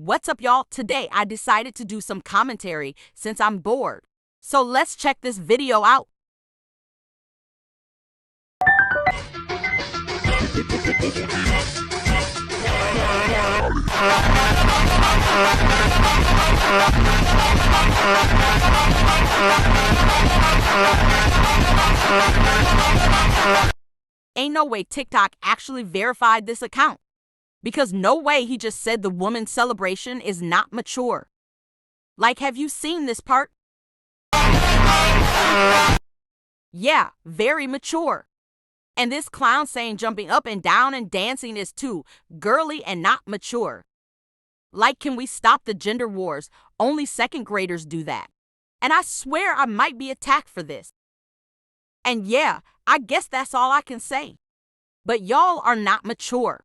What's up, y'all? Today I decided to do some commentary since I'm bored. So let's check this video out. Ain't no way TikTok actually verified this account. Because no way he just said the woman's celebration is not mature. Like, have you seen this part? Yeah, very mature. And this clown saying jumping up and down and dancing is too girly and not mature. Like, can we stop the gender wars? Only second graders do that. And I swear I might be attacked for this. And yeah, I guess that's all I can say. But y'all are not mature.